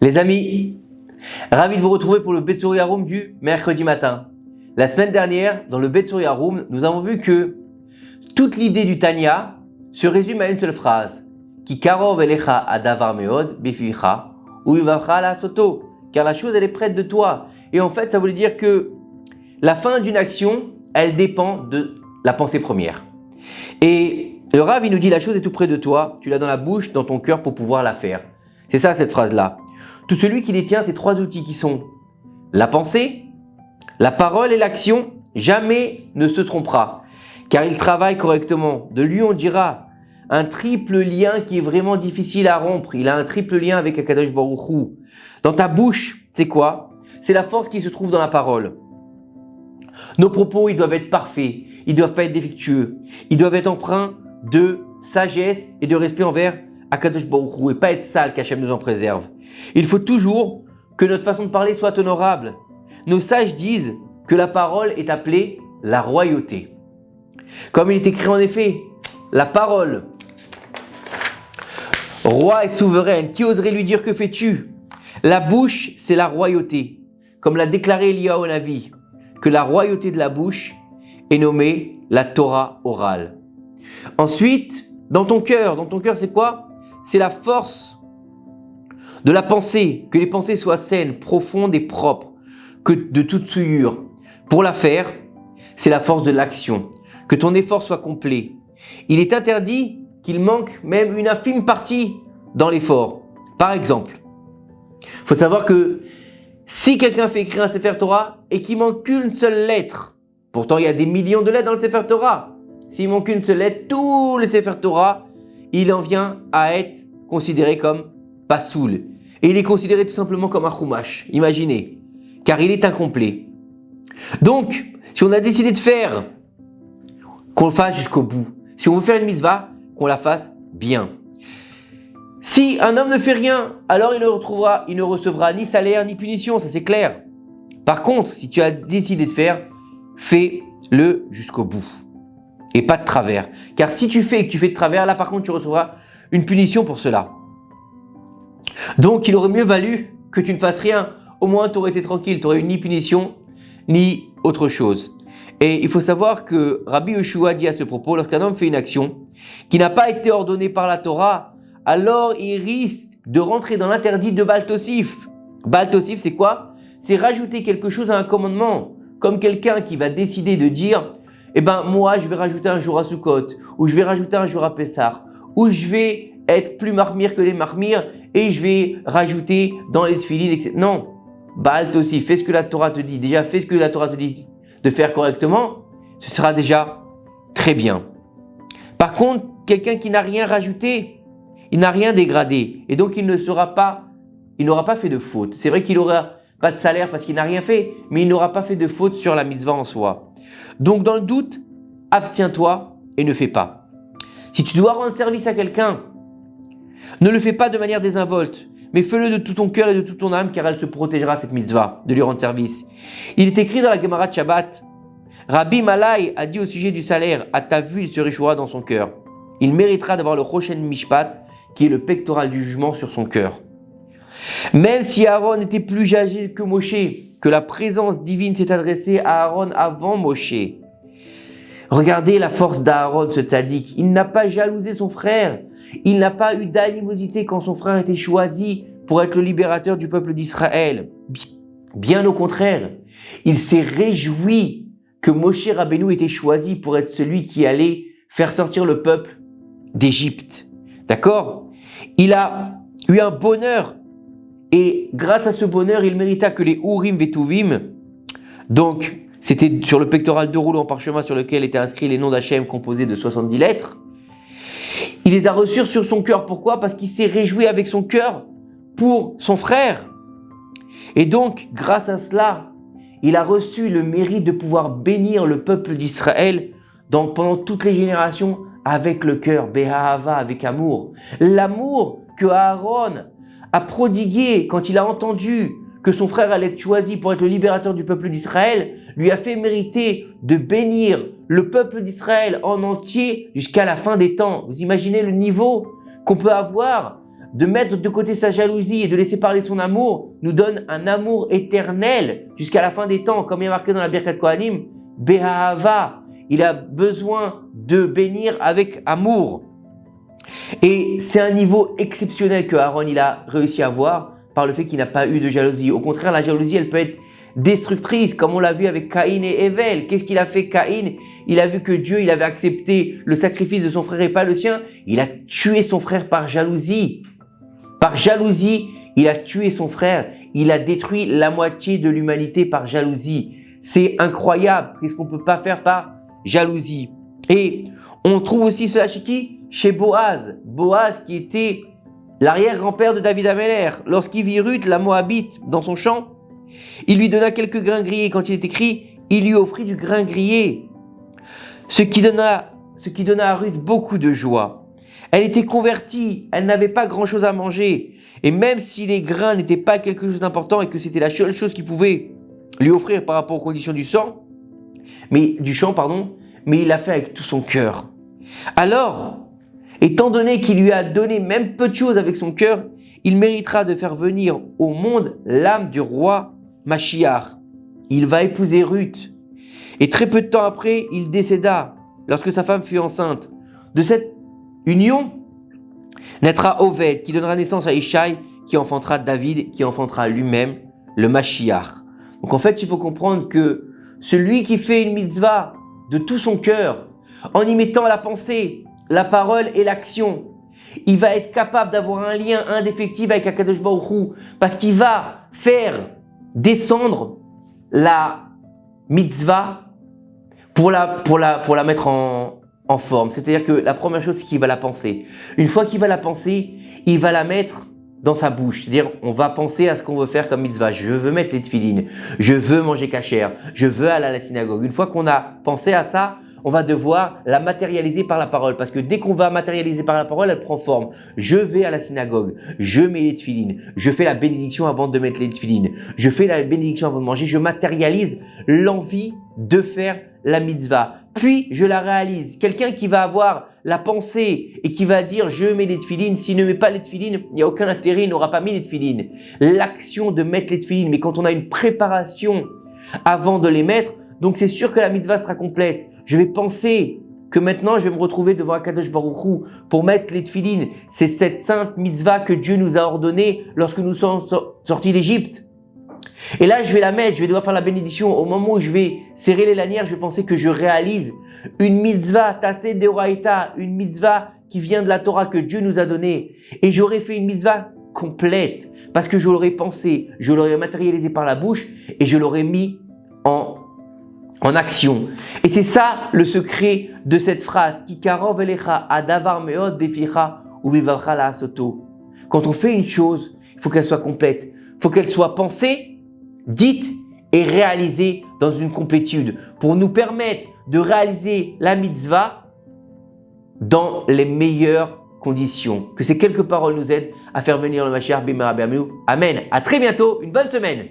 Les amis, ravi de vous retrouver pour le Betsuri Haroum du mercredi matin. La semaine dernière, dans le Betsuri Haroum, nous avons vu que toute l'idée du Tanya se résume à une seule phrase. Ki karov elecha adavar meod beficha ou ivavcha la soto. Car la chose, elle est près de toi. Et en fait, ça voulait dire que la fin d'une action, elle dépend de la pensée première. Et le Rav, il nous dit la chose est tout près de toi, tu l'as dans la bouche, dans ton cœur pour pouvoir la faire. C'est ça cette phrase-là. Tout celui qui détient ces trois outils qui sont la pensée, la parole et l'action, jamais ne se trompera, car il travaille correctement. De lui, on dira un triple lien qui est vraiment difficile à rompre. Il a un triple lien avec Akadosh Baruch Hu. Dans ta bouche, c'est quoi? C'est la force qui se trouve dans la parole. Nos propos, ils doivent être parfaits, ils doivent pas être défectueux, ils doivent être empreints de sagesse et de respect envers Akadosh Baruch Hu et pas être sale qu'Hachem nous en préserve. Il faut toujours que notre façon de parler soit honorable. Nos sages disent que la parole est appelée la royauté. Comme il est écrit en effet, la parole, roi et souveraine, qui oserait lui dire que fais-tu? La bouche, c'est la royauté. Comme l'a déclaré Eliyahu Navi, que la royauté de la bouche est nommée la Torah orale. Ensuite, dans ton cœur c'est quoi? C'est la force de la pensée, que les pensées soient saines, profondes et propres, que de toute souillure. Pour la faire, c'est la force de l'action, que ton effort soit complet. Il est interdit qu'il manque même une infime partie dans l'effort. Par exemple, il faut savoir que si quelqu'un fait écrire un Sefer Torah et qu'il manque qu'une seule lettre, pourtant il y a des millions de lettres dans le Sefer Torah, s'il manque une seule lettre, tout le Sefer Torah, il en vient à être considéré comme pasoul. Et il est considéré tout simplement comme un chumash, imaginez, car il est incomplet. Donc, si on a décidé de faire, qu'on le fasse jusqu'au bout. Si on veut faire une mitzvah, qu'on la fasse bien. Si un homme ne fait rien, alors il ne recevra ni salaire ni punition, ça c'est clair. Par contre, si tu as décidé de faire, fais-le jusqu'au bout. Et pas de travers. Car si tu fais et que tu fais de travers, là par contre tu recevras une punition pour cela. Donc il aurait mieux valu que tu ne fasses rien. Au moins tu aurais été tranquille, tu n'aurais eu ni punition, ni autre chose. Et il faut savoir que Rabbi Yoshua dit à ce propos, lorsqu'un homme fait une action qui n'a pas été ordonnée par la Torah, alors il risque de rentrer dans l'interdit de Baal Tosif. Baal Tosif, c'est quoi? C'est rajouter quelque chose à un commandement. Comme quelqu'un qui va décider de dire, moi je vais rajouter un jour à Sukkot, ou je vais rajouter un jour à Pessah, ou je vais être plus marmire que les marmires, et je vais rajouter dans les tefilines, etc. Non, Baal Tosif, fais ce que la Torah te dit. Déjà, fais ce que la Torah te dit de faire correctement, ce sera déjà très bien. Par contre, quelqu'un qui n'a rien rajouté, il n'a rien dégradé, et donc il n'aura pas fait de faute. C'est vrai qu'il n'aura pas de salaire parce qu'il n'a rien fait, mais il n'aura pas fait de faute sur la mitzvah en soi. Donc dans le doute, abstiens-toi et ne fais pas. Si tu dois rendre service à quelqu'un, ne le fais pas de manière désinvolte, mais fais-le de tout ton cœur et de toute ton âme, car elle te protégera cette mitzvah, de lui rendre service. Il est écrit dans la Gemara de Shabbat, Rabbi Malai a dit au sujet du salaire, à ta vue il se réjouira dans son cœur. Il méritera d'avoir le Choshen Mishpat, qui est le pectoral du jugement sur son cœur. Même si Aaron était plus âgé que Moshe, que la présence divine s'est adressée à Aaron avant Moshe. Regardez la force d'Aaron, ce tzaddik. Il n'a pas jalousé son frère. Il n'a pas eu d'animosité quand son frère était choisi pour être le libérateur du peuple d'Israël. Bien au contraire, il s'est réjoui que Moshe Rabbeinu était choisi pour être celui qui allait faire sortir le peuple d'Égypte. D'accord? Il a eu un bonheur et grâce à ce bonheur, il mérita que les Urim Vetuvim, donc c'était sur le pectoral de rouleau en parchemin sur lequel étaient inscrits les noms d'Hachem composés de 70 lettres, il les a reçus sur son cœur. Pourquoi? Parce qu'il s'est réjoui avec son cœur pour son frère. Et donc, grâce à cela, il a reçu le mérite de pouvoir bénir le peuple d'Israël pendant toutes les générations avec le cœur, Beha'ava, avec amour. L'amour que Aaron a prodigué quand il a entendu que son frère allait être choisi pour être le libérateur du peuple d'Israël, lui a fait mériter de bénir le peuple d'Israël en entier jusqu'à la fin des temps. Vous imaginez le niveau qu'on peut avoir de mettre de côté sa jalousie et de laisser parler son amour, nous donne un amour éternel jusqu'à la fin des temps, comme il est marqué dans la Birkat Kohanim, Beha'ava. Il a besoin de bénir avec amour. Et c'est un niveau exceptionnel que Aaron il a réussi à avoir par le fait qu'il n'a pas eu de jalousie. Au contraire, la jalousie, elle peut être destructrice, comme on l'a vu avec Caïn et Ével. Qu'est-ce qu'il a fait Caïn? Il a vu que Dieu, il avait accepté le sacrifice de son frère et pas le sien. Il a tué son frère par jalousie. Par jalousie, il a tué son frère. Il a détruit la moitié de l'humanité par jalousie. C'est incroyable. Qu'est-ce qu'on peut pas faire par jalousie? Et on trouve aussi cela chez qui? Chez Boaz. Boaz qui était l'arrière-grand-père de David Améler. Lorsqu'il vit Ruth, la Moabite, dans son champ, il lui donna quelques grains grillés. Quand il est écrit, il lui offrit du grain grillé. Ce qui donna à Ruth beaucoup de joie. Elle était convertie, elle n'avait pas grand-chose à manger. Et même si les grains n'étaient pas quelque chose d'important et que c'était la seule chose qu'il pouvait lui offrir par rapport aux conditions du champ, mais il l'a fait avec tout son cœur. Alors, étant donné qu'il lui a donné même peu de choses avec son cœur, il méritera de faire venir au monde l'âme du roi Mashiach. Il va épouser Ruth. Et très peu de temps après, il décéda lorsque sa femme fut enceinte. De cette union naîtra Oved, qui donnera naissance à Ishaï, qui enfantera David, qui enfantera lui-même le Mashiach. Donc en fait, il faut comprendre que celui qui fait une mitzvah de tout son cœur, en y mettant la pensée, la parole et l'action, il va être capable d'avoir un lien indéfectible avec Akadosh Baruch Hu, parce qu'il va faire descendre la mitzvah pour la mettre en forme. C'est-à-dire que la première chose, c'est qu'il va la penser. Une fois qu'il va la penser, il va la mettre dans sa bouche. C'est-à-dire, on va penser à ce qu'on veut faire comme mitzvah. Je veux mettre les tefilines. Je veux manger kasher. Je veux aller à la synagogue. Une fois qu'on a pensé à ça, on va devoir la matérialiser par la parole. Parce que dès qu'on va matérialiser par la parole, elle prend forme. Je vais à la synagogue. Je mets les tefilines. Je fais la bénédiction avant de mettre les tefilines. Je fais la bénédiction avant de manger. Je matérialise l'envie de faire la mitzvah. Puis, je la réalise. Quelqu'un qui va avoir la pensée et qui va dire « je mets les tefilines », s'il ne met pas les tefilines, il n'y a aucun intérêt, il n'aura pas mis les tefilines. L'action de mettre les tefilines, mais quand on a une préparation avant de les mettre, donc c'est sûr que la mitzvah sera complète. Je vais penser que maintenant, je vais me retrouver devant Akadosh Baruch Hu pour mettre les tefilines. C'est cette sainte mitzvah que Dieu nous a ordonnée lorsque nous sommes sortis d'Égypte. Et là, je vais la mettre, je vais devoir faire la bénédiction. Au moment où je vais serrer les lanières, je vais penser que je réalise une mitzvah tassé d'Oraïta, une mitzvah qui vient de la Torah que Dieu nous a donnée. Et j'aurais fait une mitzvah complète parce que je l'aurais pensé, je l'aurais matérialisé par la bouche et je l'aurais mis en action. Et c'est ça le secret de cette phrase. Kikarov elecha adavar meod beficha uvivavcha la asoto. Quand on fait une chose, il faut qu'elle soit complète. Il faut qu'elle soit pensée, dite et réalisée dans une complétude pour nous permettre de réaliser la mitzvah dans les meilleures conditions. Que ces quelques paroles nous aident à faire venir le Mashiach b'mehera b'yameinu. Amen. À très bientôt. Une bonne semaine.